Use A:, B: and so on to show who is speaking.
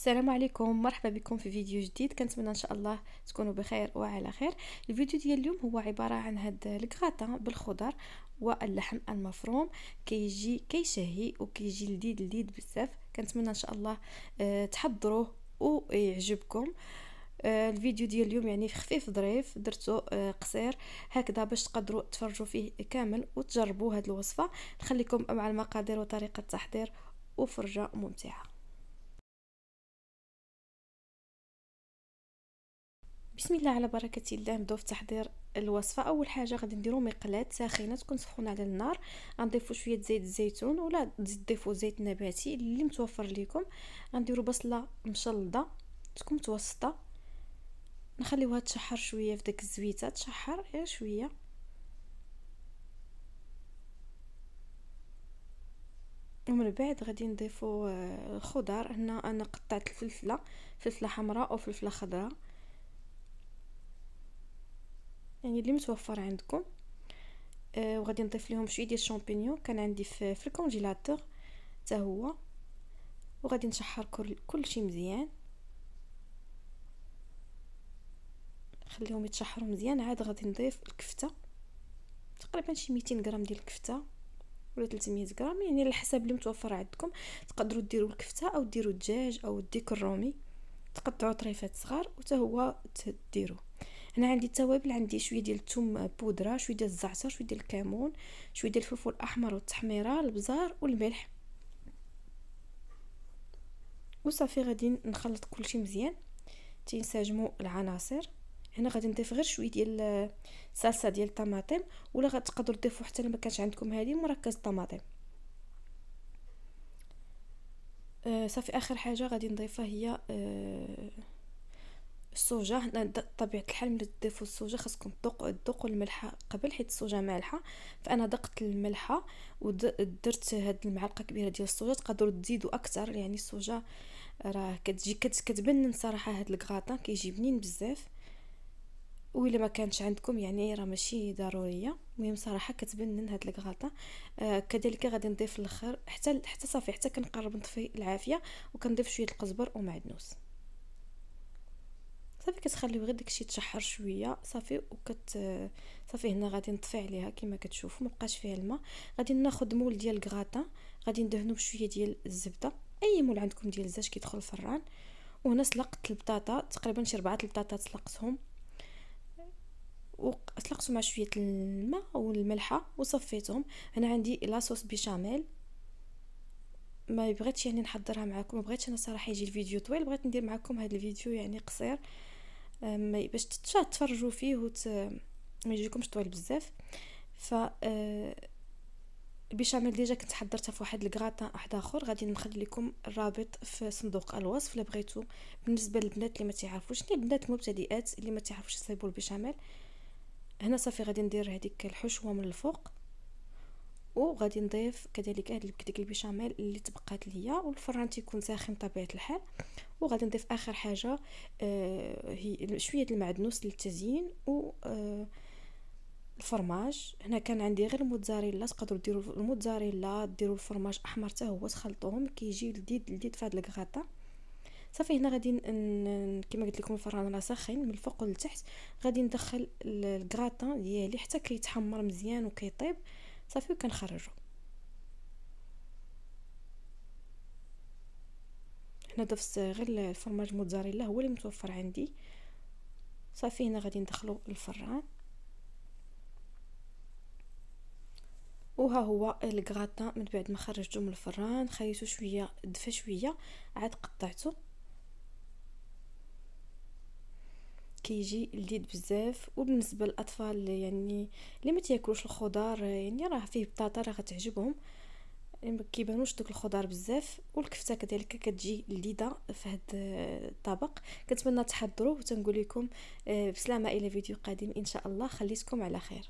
A: السلام عليكم، مرحبا بكم في فيديو جديد. كنتمنى ان شاء الله تكونوا بخير وعلى خير. الفيديو ديال اليوم هو عباره عن هاد الكراتان بالخضر واللحم المفروم. كيجي كيشهي وكيجي لذيذ لذيذ بزاف. كنتمنى ان شاء الله تحضروه ويعجبكم. الفيديو ديال اليوم يعني خفيف ظريف، درتو قصير هكذا باش تقدروا تفرجوا فيه كامل وتجربوا هاد الوصفه. نخليكم مع المقادير وطريقه التحضير وفرجه ممتعه. بسم الله على بركه الله. نبداو في تحضير الوصفه. اول حاجه غادي نديرو مقلاه ساخنه تكون سخونه على النار، غنضيفو شويه زيت الزيتون ولا تضيفوا زيت نباتي اللي متوفر لكم. غنديرو بصله مشلضه تكون متوسطه، نخليوها تشحر شويه في داك الزويته، تشحر غير شويه. ومن بعد غادي نضيفو الخضار. هنا انا قطعت فلفله حمراء او فلفله خضراء، يعني اللي متوفر عندكم. وغادي نضيف لهم شويه ديال الشامبينيون كان عندي في الكونجيلاتور حتى هو. وغادي نشحر كل شيء مزيان، خليهم يتشحروا مزيان. عاد غادي نضيف الكفته، تقريبا شي 200 غرام ديال الكفته ولا 300 غرام، يعني على حسب اللي متوفر عندكم. تقدروا ديروا الكفته او ديروا الدجاج او الديك الرومي، تقطعوا طريفات صغار وتا هو تديروه. هنا عندي التوابل، عندي شويه ديال الثوم بودره، شويه ديال الزعتر، شويه ديال الكمون، شويه ديال الفلفل الاحمر والتحميره، البزار والملح وصافي. غادي نخلط كلشي مزيان تينسجموا العناصر. هنا غادي نضيف غير شويه ديال صلصه ديال الطماطم، ولا غتقدروا تضيفوا حتى ما كانش عندكم هذه مركز الطماطم. صافي. اخر حاجه غادي نضيفها هي الصوجه. هنا طبيعه الحال ملي تضيفوا الصوجه خاصكم تذوقوا الملحه قبل، حيت الصوجه مالحه. فانا ذقت الملحه ودرت هاد المعلقه كبيره ديال الصوجه. تقدروا تزيدوا اكثر، يعني الصوجه راه كتجي كتبنن صراحه. هاد الكراطان كيجي بنين بزاف، وإلا ما كانش عندكم يعني راه ماشي ضروريه. المهم صراحه كتبنن هاد الكراطان. كذلك غادي نضيف الاخر حتى صافي، حتى كنقرب نطفي العافيه وكنضيف شويه القزبر ومعدنوس. صافي كتخليو غير داكشي يتشحر شويه صافي صافي. هنا غادي نطفي عليها كما كتشوفوا، مبقاش فيها الماء. غادي ناخذ مول ديال الكراطان، غادي ندهنو بشويه ديال الزبده، اي مول عندكم ديال الزاج كيدخل الفران. وهنا سلقت البطاطا، تقريبا شي 4 البطاطات سلقتهم وسلقتهم مع شويه الماء والملحه وصفيتهم. هنا عندي لاصوص بيشاميل، ما بغيتش يعني نحضرها معكم، ما بغيتش انا صراحه يجي الفيديو طويل، بغيت ندير معكم هذا الفيديو يعني قصير باش تفرجوا فيه ما يجيكمش طويل بزاف. ف البيشاميل ديجا كنت حضرتها في واحد الكراطان واحد اخر، غادي نخلي لكم الرابط في صندوق الوصف الا بغيتو. بالنسبه للبنات اللي ما تعرفوش، ني البنات المبتدئات اللي ما تعرفوش يصايبوا البيشاميل. هنا صافي غادي ندير هذيك الحشوه من الفوق، وغادي نضيف كذلك ديك البيشاميل اللي تبقات ليا. والفران تيكون ساخن طبيعه الحال. وغادي نضيف اخر حاجه هي شويه المعدنوس للتزيين و الفرماج. هنا كان عندي غير الموتزاريلا، تقدروا ديروا الموتزاريلا، ديروا الفرماج احمر حتى هو، تخلطوهم كيجي لذيذ لذيذ في هذا الكغاطا. صافي. هنا غادي كما قلت لكم الفران راه ساخن من الفوق للتحت. غادي ندخل الكغاطان ديالي حتى كيتحمر مزيان وكيطيب صافي، وكنخرجو. هنا ضفت غير الفرماج موتزاريلا هو اللي متوفر عندي. صافي. هنا غادي ندخلو الفران، وها هو الكغاطان من بعد ما خرجته من الفران خليته شويه دفى شويه، عاد قطعته. كيجي لذيذ بزاف. وبالنسبه للاطفال يعني اللي ما تياكلوش الخضار، يعني راه فيه بطاطا راه غتعجبهم، ما كيبانوش دوك الخضار بزاف. والكفته كذلك كتجي لذيذه في هذا الطبق. كنتمنى تحضروه وتنقول لكم بسلامه الى فيديو قادم ان شاء الله. خليتكم على خير.